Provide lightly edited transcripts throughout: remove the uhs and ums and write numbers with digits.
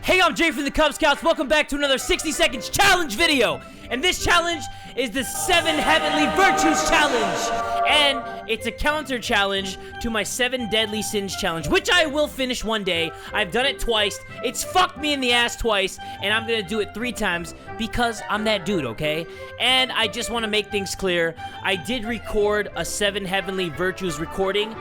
Hey, I'm Jay from the Kubz Scouts. Welcome back to another 60 seconds challenge video. And this challenge is the 7 Heavenly Virtues Challenge. And it's a counter challenge to my 7 Deadly Sins challenge, which I will finish one day. I've done it twice. It's fucked me in the ass twice, and I'm gonna do it 3 times because I'm that dude, okay? And I just want to make things clear. I did record a 7 Heavenly Virtues recording,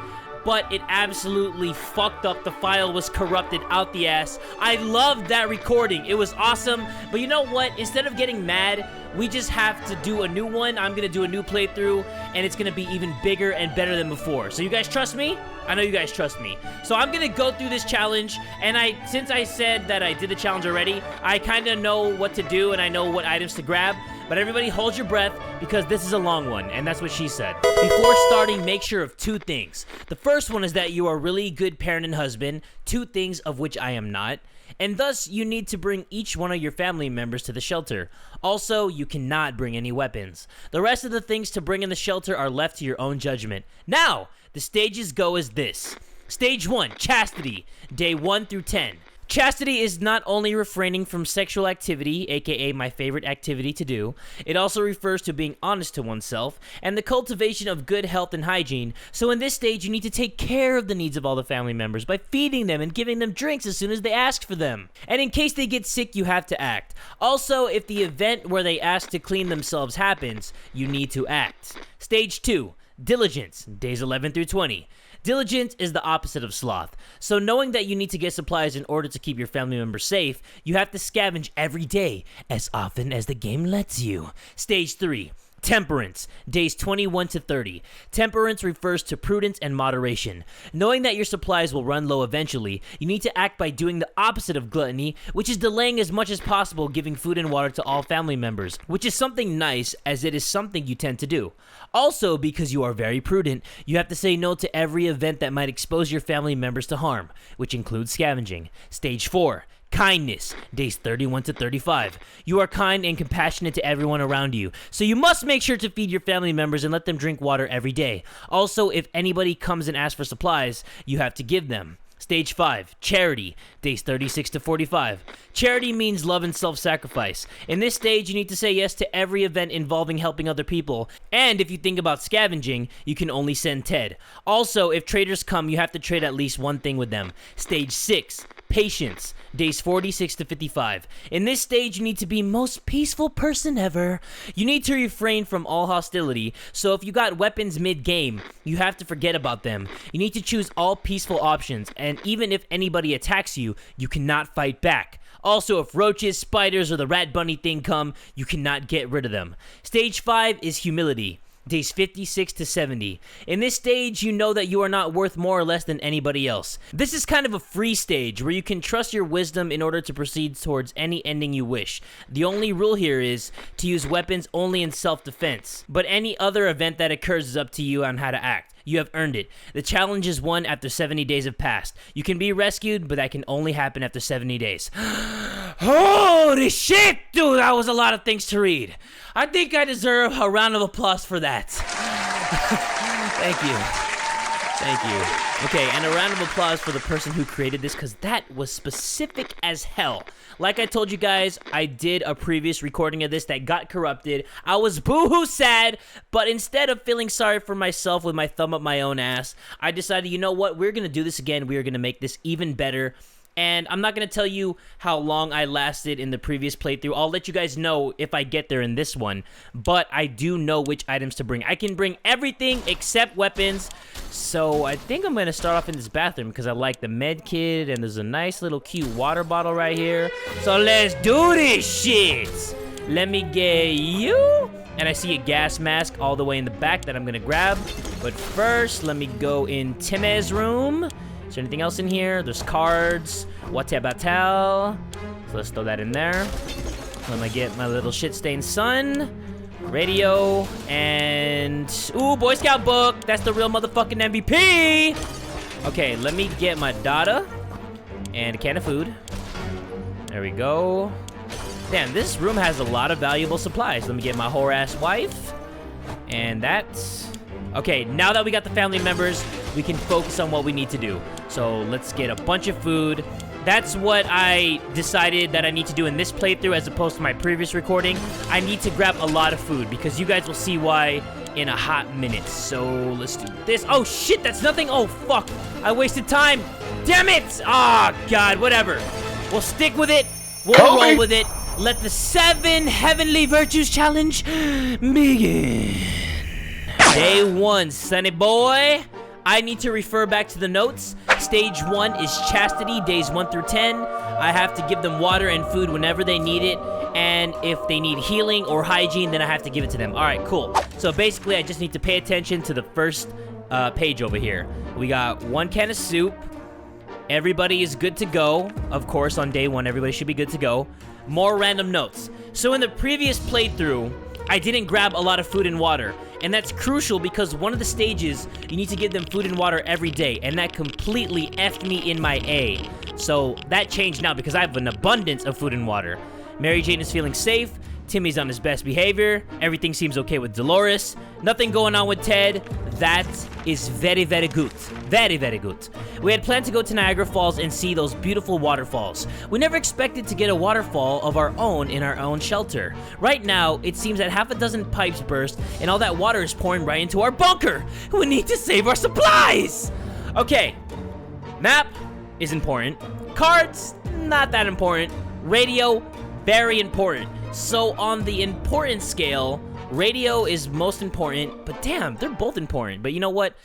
but it absolutely fucked up. The file was corrupted out the ass. I loved that recording. It was awesome. But you know what? Instead of getting mad, we just have to do a new one. I'm gonna do a new playthrough, and it's gonna be even bigger and better than before. So you guys trust me? I know you guys trust me. So I'm gonna go through this challenge, and since I said that I did the challenge already, I kinda know what to do, and I know what items to grab. But everybody hold your breath, because this is a long one, and that's what she said. Before starting, make sure of 2 things. The first one is that you are a really good parent and husband, 2 things of which I am not, and thus you need to bring each one of your family members to the shelter. Also, you cannot bring any weapons. The rest of the things to bring in the shelter are left to your own judgment. Now, the stages go as this. Stage 1, Chastity, day 1 through 10. Chastity is not only refraining from sexual activity, aka my favorite activity to do, it also refers to being honest to oneself and the cultivation of good health and hygiene. So in this stage, you need to take care of the needs of all the family members by feeding them and giving them drinks as soon as they ask for them. And in case they get sick, you have to act. Also, if the event where they ask to clean themselves happens, you need to act. Stage 2, Diligence, days 11 through 20. Diligence is the opposite of sloth. So knowing that you need to get supplies in order to keep your family members safe, you have to scavenge every day, as often as the game lets you. Stage 3, Temperance, days 21 to 30. Temperance refers to prudence and moderation. Knowing that your supplies will run low eventually, you need to act by doing the opposite of gluttony, which is delaying as much as possible giving food and water to all family members, which is something nice as it is something you tend to do. Also, because you are very prudent, you have to say no to every event that might expose your family members to harm, which includes scavenging. Stage 4, Kindness, days 31 to 35. You are kind and compassionate to everyone around you, so you must make sure to feed your family members and let them drink water every day. Also, if anybody comes and asks for supplies, you have to give them. Stage 5, Charity, days 36 to 45. Charity means love and self-sacrifice. In this stage, you need to say yes to every event involving helping other people, and if you think about scavenging, you can only send Ted. Also, if traders come, you have to trade at least one thing with them. Stage 6, Patience, days 46 to 55. In this stage, you need to be most peaceful person ever. You need to refrain from all hostility, so if you got weapons mid-game, you have to forget about them. You need to choose all peaceful options, and even if anybody attacks you, you cannot fight back. Also, if roaches, spiders, or the rat bunny thing come, you cannot get rid of them. Stage 5 is Humility, days 56 to 70. In this stage, you know that you are not worth more or less than anybody else. This is kind of a free stage where you can trust your wisdom in order to proceed towards any ending you wish. The only rule here is to use weapons only in self-defense, but any other event that occurs is up to you on how to act. You have earned it. The challenge is won after 70 days have passed. You can be rescued, but that can only happen after 70 days. Holy shit, dude, that was a lot of things to read. I think I deserve a round of applause for that. Thank you. Thank you. Okay, and a round of applause for the person who created this, because that was specific as hell. Like I told you guys, I did a previous recording of this that got corrupted. I was boo-hoo sad, but instead of feeling sorry for myself with my thumb up my own ass, I decided, you know what, we're going to do this again. We are going to make this even better. And I'm not going to tell you how long I lasted in the previous playthrough. I'll let you guys know if I get there in this one. But I do know which items to bring. I can bring everything except weapons. So I think I'm going to start off in this bathroom because I like the med kit. And there's a nice little cute water bottle right here. So let's do this shit. Let me get you. And I see a gas mask all the way in the back that I'm going to grab. But first, let me go in Tim's room. Is there anything else in here? There's cards. Water bottle. So let's throw that in there. Let me get my little shit-stained son. Radio. And... ooh, Boy Scout book. That's the real motherfucking MVP. Okay, let me get my data. And a can of food. There we go. Damn, this room has a lot of valuable supplies. Let me get my whore-ass wife. And that's... okay, now that we got the family members, we can focus on what we need to do. So let's get a bunch of food, that's what I decided that I need to do in this playthrough as opposed to my previous recording. I need to grab a lot of food because you guys will see why in a hot minute. So let's do this. Oh shit, that's nothing. Oh fuck, I wasted time. Damn it. Oh god, whatever. We'll stick with it. We'll roll with it. Let the 7 Heavenly Virtues Challenge begin. Day 1, sonny boy. I need to refer back to the notes. Stage 1 is Chastity, days 1 through 10. I have to give them water and food whenever they need it. And if they need healing or hygiene, then I have to give it to them. All right, cool. So basically, I just need to pay attention to the first page over here. We got 1 can of soup. Everybody is good to go. Of course, on day 1, everybody should be good to go. More random notes. So in the previous playthrough, I didn't grab a lot of food and water. And that's crucial because one of the stages, you need to give them food and water every day. And that completely effed me in my A. So that changed now because I have an abundance of food and water. Mary Jane is feeling safe. Timmy's on his best behavior. Everything seems okay with Dolores. Nothing going on with Ted. That is very, very good. Very, very good. We had planned to go to Niagara Falls and see those beautiful waterfalls. We never expected to get a waterfall of our own in our own shelter. Right now, it seems that half a dozen pipes burst and all that water is pouring right into our bunker. We need to save our supplies. Okay. Map is important. Cards, not that important. Radio, very important. So on the importance scale, radio is most important, but damn, they're both important. But you know what?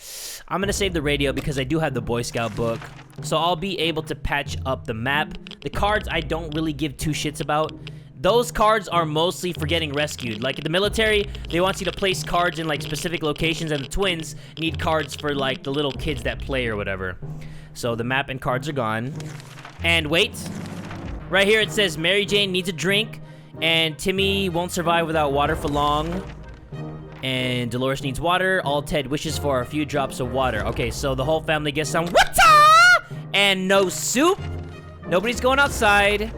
I'm gonna save the radio because I do have the Boy Scout book. So I'll be able to patch up the map. The cards I don't really give 2 shits about. Those cards are mostly for getting rescued. Like in the military, they want you to place cards in like specific locations, and the twins need cards for like the little kids that play or whatever. So the map and cards are gone. And wait, right here it says Mary Jane needs a drink. And Timmy won't survive without water for long. And Dolores needs water. All Ted wishes for are a few drops of water. Okay, so the whole family gets some water! And no soup. Nobody's going outside.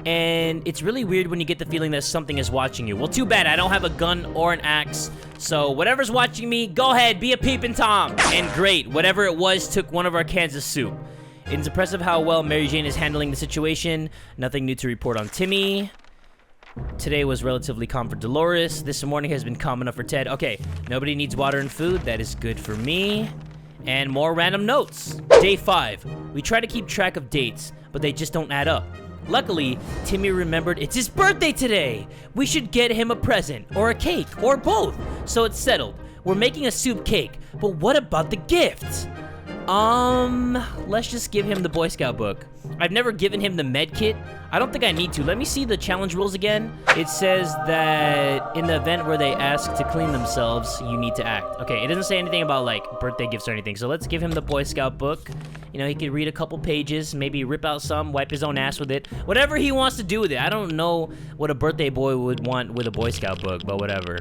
And it's really weird when you get the feeling that something is watching you. Well, too bad. I don't have a gun or an axe. So whatever's watching me, go ahead. Be a peeping Tom. And great. Whatever it was took one of our cans of soup. It's impressive how well Mary Jane is handling the situation. Nothing new to report on Timmy. Today was relatively calm for Dolores. This morning has been calm enough for Ted. Okay, nobody needs water and food. That is good for me. And more random notes. Day 5. We try to keep track of dates, but they just don't add up. Luckily, Timmy remembered it's his birthday today. We should get him a present, or a cake, or both. So it's settled. We're making a soup cake, but what about the gift? Let's just give him the Boy Scout book. I've never given him the med kit. I don't think I need to. Let me see the challenge rules again. It says that in the event where they ask to clean themselves, you need to act. Okay, it doesn't say anything about, like, birthday gifts or anything. So let's give him the Boy Scout book. You know, he could read a couple pages, maybe rip out some, wipe his own ass with it. Whatever he wants to do with it. I don't know what a birthday boy would want with a Boy Scout book, but whatever.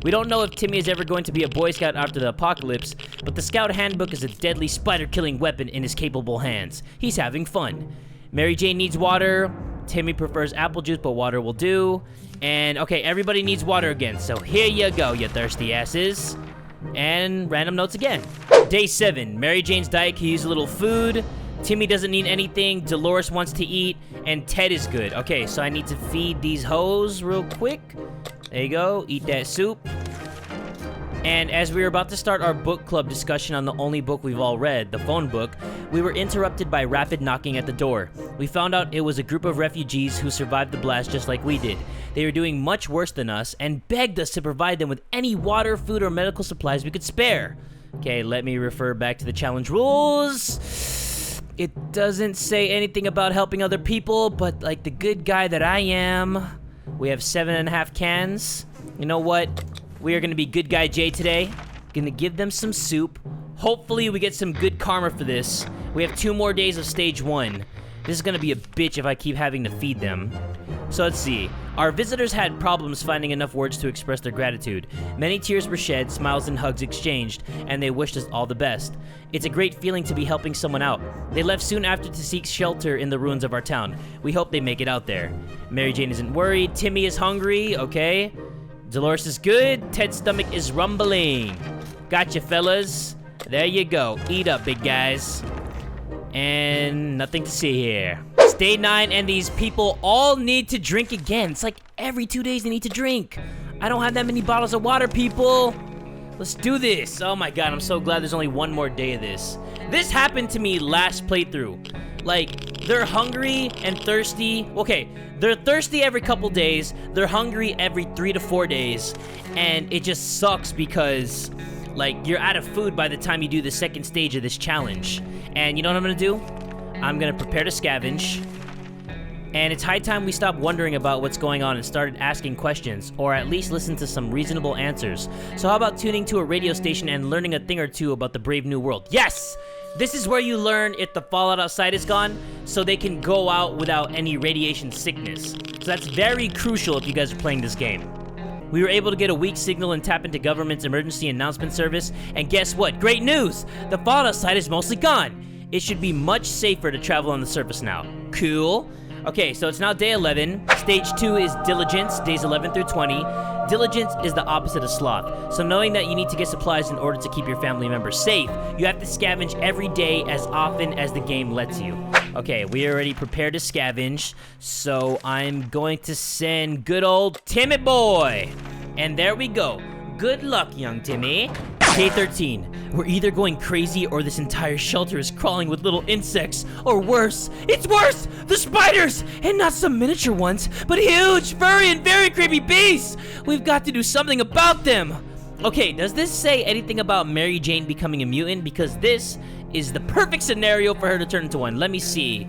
We don't know if Timmy is ever going to be a Boy Scout after the apocalypse, but the Scout Handbook is a deadly spider-killing weapon in his capable hands. He's having fun. Mary Jane needs water. Timmy prefers apple juice, but water will do. And, okay, everybody needs water again, so here you go, you thirsty asses. And random notes again. Day 7. Mary Jane's diet can use a little food. Timmy doesn't need anything. Dolores wants to eat. And Ted is good. Okay, so I need to feed these hoes real quick. There you go. Eat that soup. And as we were about to start our book club discussion on the only book we've all read, the phone book, we were interrupted by rapid knocking at the door. We found out it was a group of refugees who survived the blast just like we did. They were doing much worse than us and begged us to provide them with any water, food, or medical supplies we could spare. Okay, let me refer back to the challenge rules. It doesn't say anything about helping other people, but like the good guy that I am, we have 7.5 cans. You know what? We are going to be good guy Jay today. Gonna give them some soup. Hopefully we get some good karma for this. We have 2 more days of stage 1. This is gonna be a bitch if I keep having to feed them. So let's see. Our visitors had problems finding enough words to express their gratitude. Many tears were shed, smiles and hugs exchanged, and they wished us all the best. It's a great feeling to be helping someone out. They left soon after to seek shelter in the ruins of our town. We hope they make it out there. Mary Jane isn't worried. Timmy is hungry, okay? Dolores is good. Ted's stomach is rumbling. Gotcha, fellas. There you go. Eat up, big guys. And nothing to see here. It's day 9, and these people all need to drink again. It's like every 2 days they need to drink. I don't have that many bottles of water, people. Let's do this. Oh my god, I'm so glad there's only one more day of this. This happened to me last playthrough. Like, they're hungry and thirsty. Okay, they're thirsty every couple days. They're hungry every 3 to 4 days. And it just sucks because, like, you're out of food by the time you do the second stage of this challenge. And you know what I'm gonna do? I'm gonna prepare to scavenge. And it's high time we stop wondering about what's going on and started asking questions, or at least listen to some reasonable answers. So how about tuning to a radio station and learning a thing or two about the brave new world? Yes! This is where you learn if the fallout outside is gone, so they can go out without any radiation sickness. So that's very crucial if you guys are playing this game. We were able to get a weak signal and tap into government's emergency announcement service, and guess what? Great news! The fallout outside is mostly gone. It should be much safer to travel on the surface now. Cool. Okay, so it's now day 11. Stage 2 is Diligence, days 11 through 20. Diligence is the opposite of sloth. So knowing that you need to get supplies in order to keep your family members safe, you have to scavenge every day as often as the game lets you. Okay, we already prepared to scavenge, so I'm going to send good old Timmy boy. And there we go. Good luck, young Timmy. Day 13. We're either going crazy or this entire shelter is crawling with little insects. Or worse. It's worse! The spiders! And not some miniature ones, but huge, furry, and very creepy beasts! We've got to do something about them! Okay, does this say anything about Mary Jane becoming a mutant? Because this is the perfect scenario for her to turn into one. Let me see.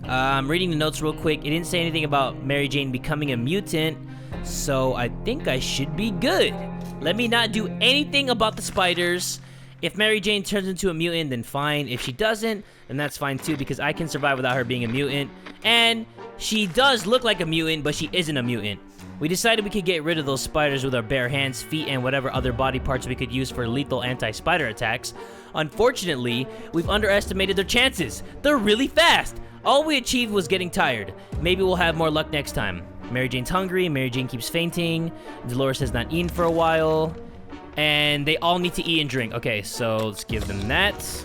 I'm reading the notes real quick. It didn't say anything about Mary Jane becoming a mutant, so I think I should be good. Let me not do anything about the spiders. If Mary Jane turns into a mutant, then fine. If she doesn't, then that's fine too, because I can survive without her being a mutant. And she does look like a mutant, but she isn't a mutant. We decided we could get rid of those spiders with our bare hands, feet, and whatever other body parts we could use for lethal anti-spider attacks. Unfortunately, we've underestimated their chances. They're really fast. All we achieved was getting tired. Maybe we'll have more luck next time. Mary Jane's hungry, Mary Jane keeps fainting, Dolores has not eaten for a while, and they all need to eat and drink. Okay, so let's give them that,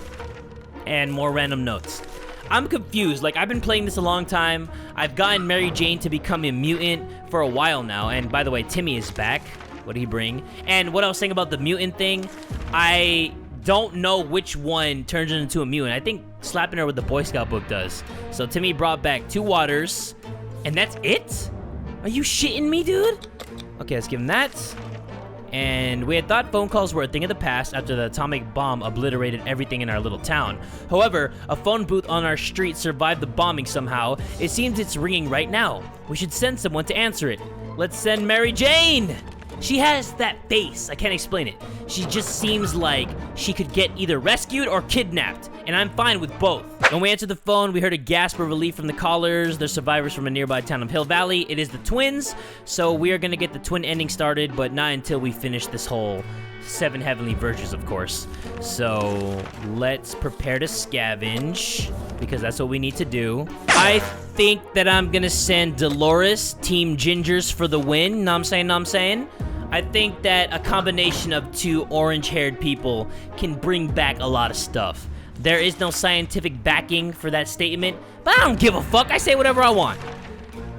and more random notes. I'm confused. Like, I've been playing this a long time. I've gotten Mary Jane to become a mutant for a while now, and by the way, Timmy is back. What did he bring? And what I was saying about the mutant thing, I don't know which one turns her into a mutant. I think slapping her with the Boy Scout book does. So Timmy brought back 2 waters, and that's it? Are you shitting me, dude? Okay, let's give him that. And we had thought phone calls were a thing of the past after the atomic bomb obliterated everything in our little town. However, a phone booth on our street survived the bombing somehow. It seems it's ringing right now. We should send someone to answer it. Let's send Mary Jane! She has that face. I can't explain it. She just seems like she could get either rescued or kidnapped, and I'm fine with both. When we answered the phone, we heard a gasp of relief from the callers. They're survivors from a nearby town of Hill Valley. It is the twins, so we are gonna get the twin ending started, but not until we finish this whole 7 heavenly virtues, of course. So let's prepare to scavenge, because that's what we need to do. I think that I'm gonna send Dolores, Team Gingers, for the win. Know what I'm saying? I think that a combination of 2 orange-haired people can bring back a lot of stuff. There is no scientific backing for that statement, but I don't give a fuck. I say whatever I want.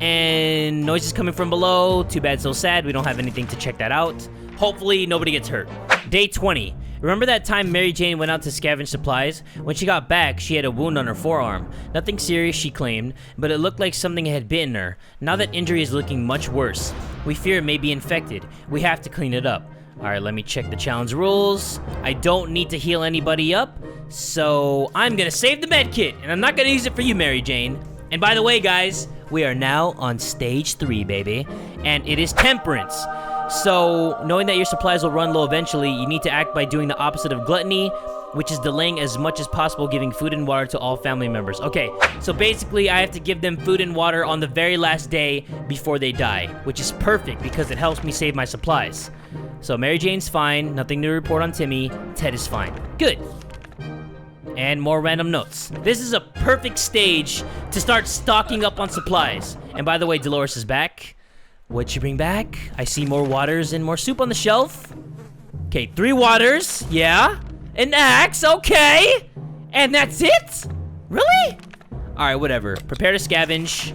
And noises coming from below. Too bad, so sad. We don't have anything to check that out. Hopefully, nobody gets hurt. Day 20. Remember that time Mary Jane went out to scavenge supplies? When she got back, she had a wound on her forearm. Nothing serious, she claimed, but it looked like something had bitten her. Now that injury is looking much worse. We fear it may be infected. We have to clean it up. Alright, let me check the challenge rules. I don't need to heal anybody up, so I'm gonna save the med kit, and I'm not gonna use it for you, Mary Jane. And by the way, guys, we are now on stage 3, baby, and it is Temperance. So, knowing that your supplies will run low eventually, you need to act by doing the opposite of gluttony, which is delaying as much as possible giving food and water to all family members. Okay, so basically I have to give them food and water on the very last day before they die, which is perfect because it helps me save my supplies. So Mary Jane's fine, nothing to report on Timmy, Ted is fine. Good. And more random notes. This is a perfect stage to start stocking up on supplies. And by the way, Dolores is back. What'd you bring back? I see more waters and more soup on the shelf. Okay, 3 waters, yeah. An axe, okay. And that's it? Really? Alright, whatever. Prepare to scavenge.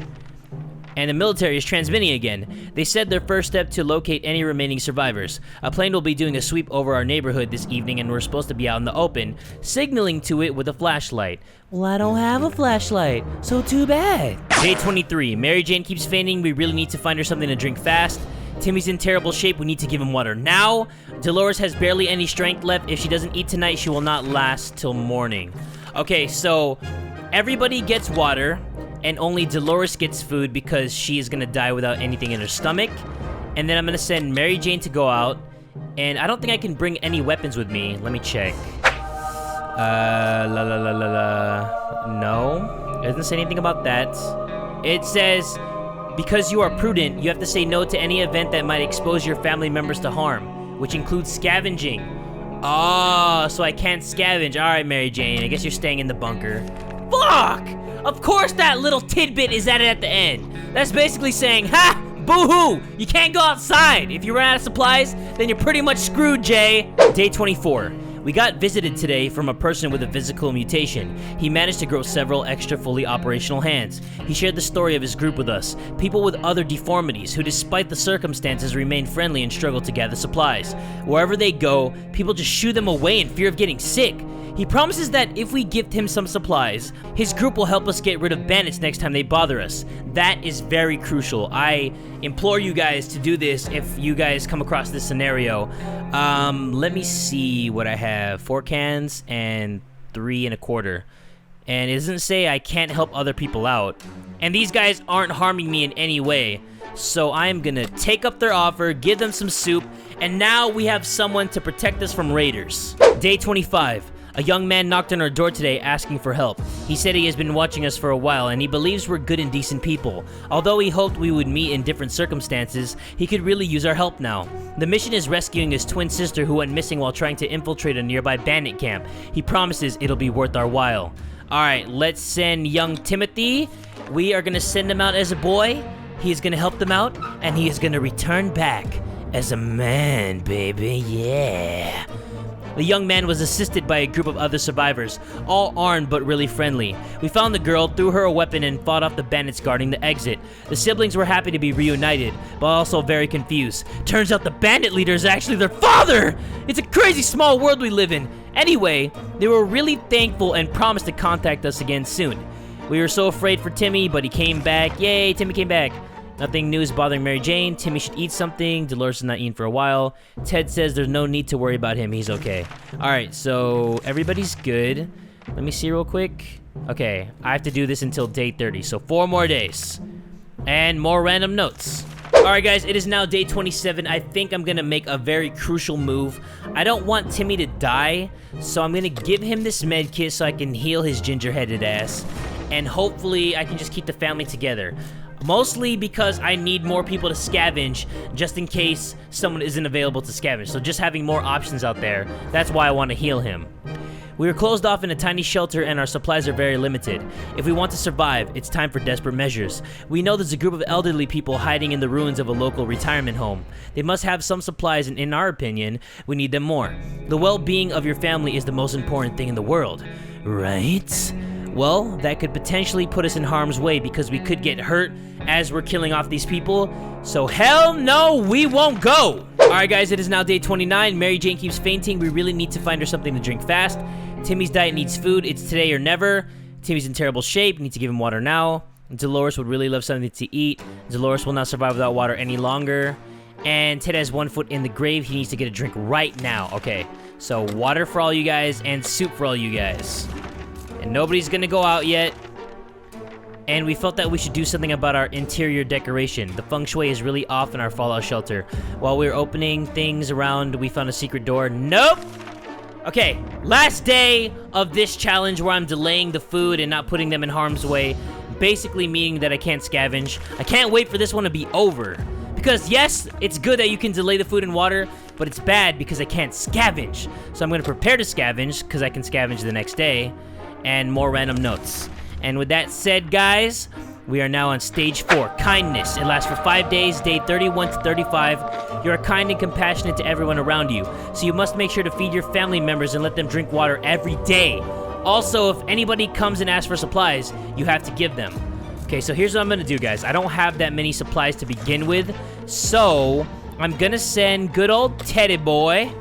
And the military is transmitting again. They said their first step to locate any remaining survivors. A plane will be doing a sweep over our neighborhood this evening, and we're supposed to be out in the open, signaling to it with a flashlight. Well, I don't have a flashlight, so too bad. Day 23. Mary Jane keeps fainting. We really need to find her something to drink fast. Timmy's in terrible shape. We need to give him water now. Dolores has barely any strength left. If she doesn't eat tonight, she will not last till morning. Okay, so everybody gets water, and only Dolores gets food because she is gonna die without anything in her stomach. And then I'm gonna send Mary Jane to go out, and I don't think I can bring any weapons with me. Let me check. No, it doesn't say anything about that. It says, because you are prudent, you have to say no to any event that might expose your family members to harm, which includes scavenging. Oh, so I can't scavenge. All right, Mary Jane, I guess you're staying in the bunker. Fuck! Of course that little tidbit is added at the end. That's basically saying, ha! Boo-hoo! You can't go outside. If you run out of supplies, then you're pretty much screwed, Jay. Day 24. We got visited today from a person with a physical mutation. He managed to grow several extra fully operational hands. He shared the story of his group with us, people with other deformities who despite the circumstances remain friendly and struggle to gather supplies. Wherever they go, people just shoo them away in fear of getting sick. He promises that if we gift him some supplies, his group will help us get rid of bandits next time they bother us. That is very crucial. I implore you guys to do this if you guys come across this scenario. Let me see what I have. 4 cans and 3 1/4. And it doesn't say I can't help other people out. And these guys aren't harming me in any way. So I'm gonna take up their offer, give them some soup, and now we have someone to protect us from raiders. Day 25. A young man knocked on our door today asking for help. He said he has been watching us for a while and he believes we're good and decent people. Although he hoped we would meet in different circumstances, he could really use our help now. The mission is rescuing his twin sister who went missing while trying to infiltrate a nearby bandit camp. He promises it'll be worth our while. Alright, let's send young Timothy. We are gonna send him out as a boy. He is gonna help them out and he is gonna return back as a man, baby, yeah. The young man was assisted by a group of other survivors, all armed but really friendly. We found the girl, threw her a weapon, and fought off the bandits guarding the exit. The siblings were happy to be reunited, but also very confused. Turns out the bandit leader is actually their father! It's a crazy small world we live in. Anyway, they were really thankful and promised to contact us again soon. We were so afraid for Timmy, but he came back. Yay, Timmy came back. Nothing new is bothering Mary Jane. Timmy should eat something. Dolores has not eaten for a while. Ted says there's no need to worry about him. He's okay. Alright, so everybody's good. Let me see real quick. Okay, I have to do this until day 30, so 4 more days. And more random notes. Alright guys, it is now day 27. I think I'm gonna make a very crucial move. I don't want Timmy to die, so I'm gonna give him this med kit so I can heal his ginger-headed ass. And hopefully I can just keep the family together. Mostly because I need more people to scavenge, just in case someone isn't available to scavenge. So just having more options out there, that's why I want to heal him. We were closed off in a tiny shelter and our supplies are very limited. If we want to survive, it's time for desperate measures. We know there's a group of elderly people hiding in the ruins of a local retirement home. They must have some supplies and in our opinion, we need them more. The well-being of your family is the most important thing in the world, right? Well, that could potentially put us in harm's way because we could get hurt as we're killing off these people. So hell no, we won't go! Alright guys, it is now day 29. Mary Jane keeps fainting. We really need to find her something to drink fast. Timmy's diet needs food. It's today or never. Timmy's in terrible shape. Need to give him water now. Dolores would really love something to eat. Dolores will not survive without water any longer. And Ted has 1 foot in the grave. He needs to get a drink right now. Okay, so water for all you guys and soup for all you guys. And nobody's gonna go out yet. And we felt that we should do something about our interior decoration. The feng shui is really off in our fallout shelter. While we were opening things around, we found a secret door. Nope! Okay, last day of this challenge where I'm delaying the food and not putting them in harm's way. Basically meaning that I can't scavenge. I can't wait for this one to be over. Because yes, it's good that you can delay the food and water, but it's bad because I can't scavenge. So I'm gonna prepare to scavenge, because I can scavenge the next day. And more random notes. And with that said, guys, we are now on stage 4, kindness. It lasts for 5 days, day 31 to 35. You are kind and compassionate to everyone around you, so you must make sure to feed your family members and let them drink water every day. Also, if anybody comes and asks for supplies, you have to give them. Okay, so here's what I'm gonna do, guys. I don't have that many supplies to begin with, so I'm gonna send good old Teddy boy,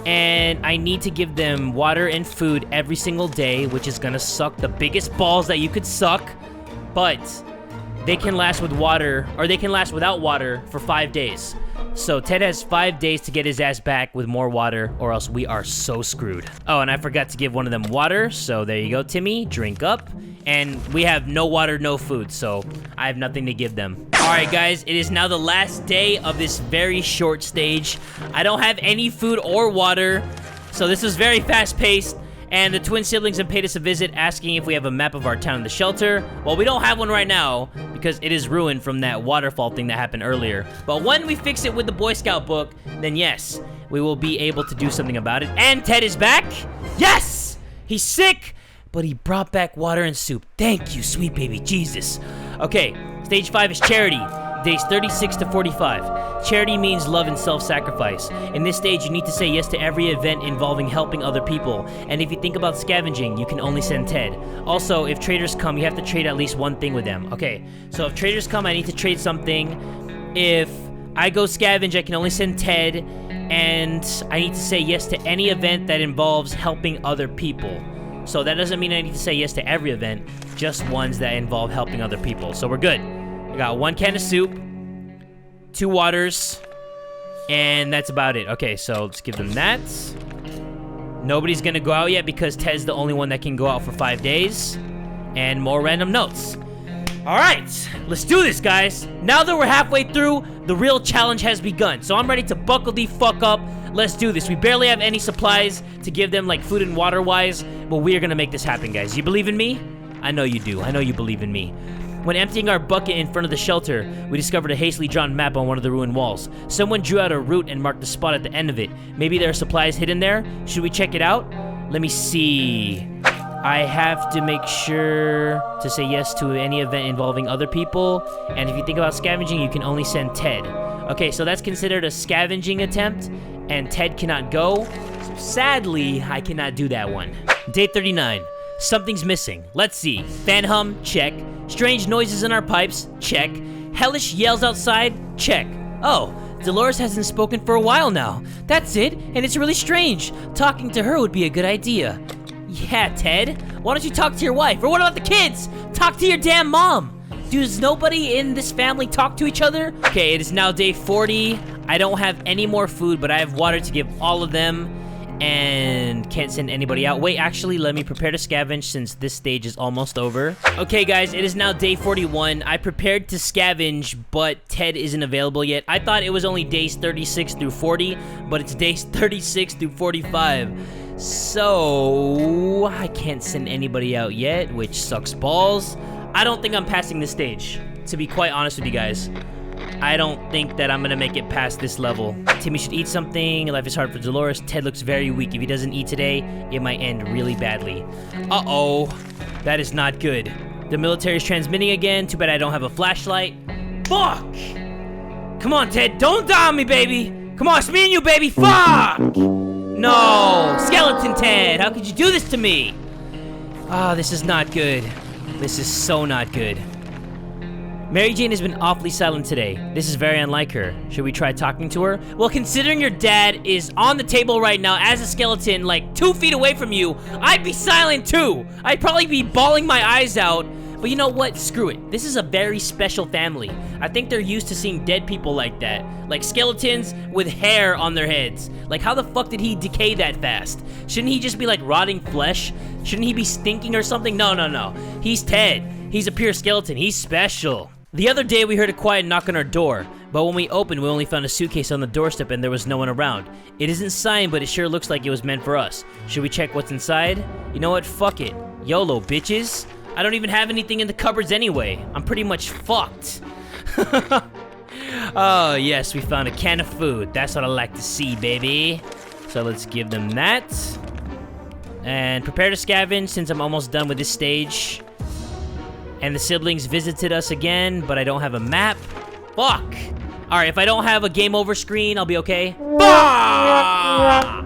and I need to give them water and food every single day, which is gonna suck the biggest balls that you could suck, but they can last with water, or they can last without water for 5 days. So Ted has 5 days to get his ass back with more water, or else we are so screwed. Oh, and I forgot to give one of them water, so there you go, Timmy, drink up. And we have no water, no food, so I have nothing to give them. All right, guys, it is now the last day of this very short stage. I don't have any food or water, so this is very fast-paced. And the twin siblings have paid us a visit, asking if we have a map of our town and the shelter. Well, we don't have one right now, because it is ruined from that waterfall thing that happened earlier. But when we fix it with the Boy Scout book, then yes, we will be able to do something about it. And Ted is back! Yes! He's sick, but he brought back water and soup. Thank you, sweet baby Jesus. Okay, stage 5 is charity. Days 36 to 45. Charity means love and self-sacrifice. In this stage, you need to say yes to every event involving helping other people. And if you think about scavenging, you can only send Ted. Also, if traders come, you have to trade at least one thing with them. Okay, so if traders come, I need to trade something. If I go scavenge, I can only send Ted. And I need to say yes to any event that involves helping other people. So that doesn't mean I need to say yes to every event, just ones that involve helping other people. So we're good. I got 1 can of soup, 2 waters, and that's about it. Okay, so let's give them that. Nobody's gonna go out yet because Ted's the only one that can go out for 5 days. And more random notes. All right, let's do this, guys. Now that we're halfway through, the real challenge has begun. So I'm ready to buckle the fuck up. Let's do this. We barely have any supplies to give them, like food and water-wise, but we are gonna make this happen, guys. You believe in me? I know you do. I know you believe in me. When emptying our bucket in front of the shelter, we discovered a hastily drawn map on one of the ruined walls. Someone drew out a route and marked the spot at the end of it. Maybe there are supplies hidden there? Should we check it out? Let me see. I have to make sure to say yes to any event involving other people. And if you think about scavenging, you can only send Ted. Okay, so that's considered a scavenging attempt, and Ted cannot go. So sadly, I cannot do that one. Day 39. Something's missing. Let's see. Fan hum, check. Strange noises in our pipes, check. Hellish yells outside, check. Oh, Dolores hasn't spoken for a while now. That's it, and it's really strange. Talking to her would be a good idea. Yeah, Ted, why don't you talk to your wife? Or what about the kids? Talk to your damn mom. Does nobody in this family talk to each other? Okay, it is now day 40. I don't have any more food, but I have water to give all of them. And can't send anybody out. Wait, actually, let me prepare to scavenge since this stage is almost over. Okay, guys, it is now day 41. I prepared to scavenge, but Ted isn't available yet. I thought it was only days 36 through 40, but it's days 36 through 45. So I can't send anybody out yet, which sucks balls. I don't think I'm passing this stage, to be quite honest with you guys. I don't think that I'm gonna make it past this level. Timmy should eat something. Life is hard for Dolores. Ted looks very weak. If he doesn't eat today, it might end really badly. Uh-oh. That is not good. The military is transmitting again. Too bad I don't have a flashlight. Fuck! Come on, Ted. Don't die on me, baby. Come on, it's me and you, baby. Fuck! No! Skeleton Ted! How could you do this to me? Ah, this is not good. This is so not good. Mary Jane has been awfully silent today. This is very unlike her. Should we try talking to her? Well, considering your dad is on the table right now as a skeleton, like 2 feet away from you, I'd be silent too. I'd probably be bawling my eyes out. But you know what? Screw it. This is a very special family. I think they're used to seeing dead people like that. Like skeletons with hair on their heads. Like, how the fuck did he decay that fast? Shouldn't he just be like rotting flesh? Shouldn't he be stinking or something? No, no, no. He's Ted. He's a pure skeleton. He's special. The other day, we heard a quiet knock on our door, but when we opened, we only found a suitcase on the doorstep and there was no one around. It isn't signed, but it sure looks like it was meant for us. Should we check what's inside? You know what? Fuck it. YOLO, bitches. I don't even have anything in the cupboards anyway. I'm pretty much fucked. Oh, yes, we found a can of food. That's what I like to see, baby. So let's give them that. And prepare to scavenge since I'm almost done with this stage. And the siblings visited us again, but I don't have a map. Fuck! Alright, if I don't have a game over screen, I'll be okay. Fuck!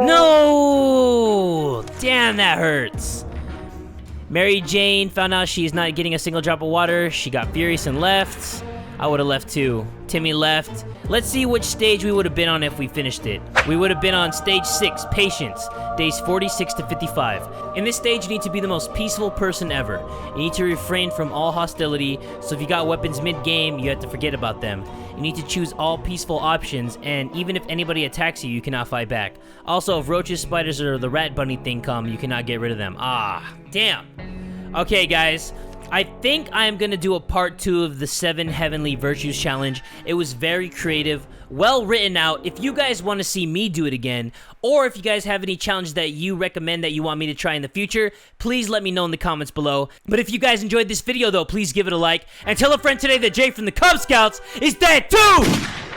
No! Oh, damn, that hurts. Mary Jane found out she's not getting a single drop of water. She got furious and left. I would have left too. Timmy left. Let's see which stage we would have been on if we finished it. We would have been on stage 6, Patience, days 46 to 55. In this stage, you need to be the most peaceful person ever. You need to refrain from all hostility, so if you got weapons mid-game, you have to forget about them. You need to choose all peaceful options, and even if anybody attacks you, you cannot fight back. Also, if roaches, spiders, or the rat bunny thing come, you cannot get rid of them. Ah, damn. Okay, guys. I think I'm gonna do a part 2 of the 7 Heavenly Virtues Challenge. It was very creative, well written out. If you guys want to see me do it again, or if you guys have any challenges that you recommend that you want me to try in the future, please let me know in the comments below. But if you guys enjoyed this video though, please give it a like, and tell a friend today that Jay from the Cub Scouts is dead too!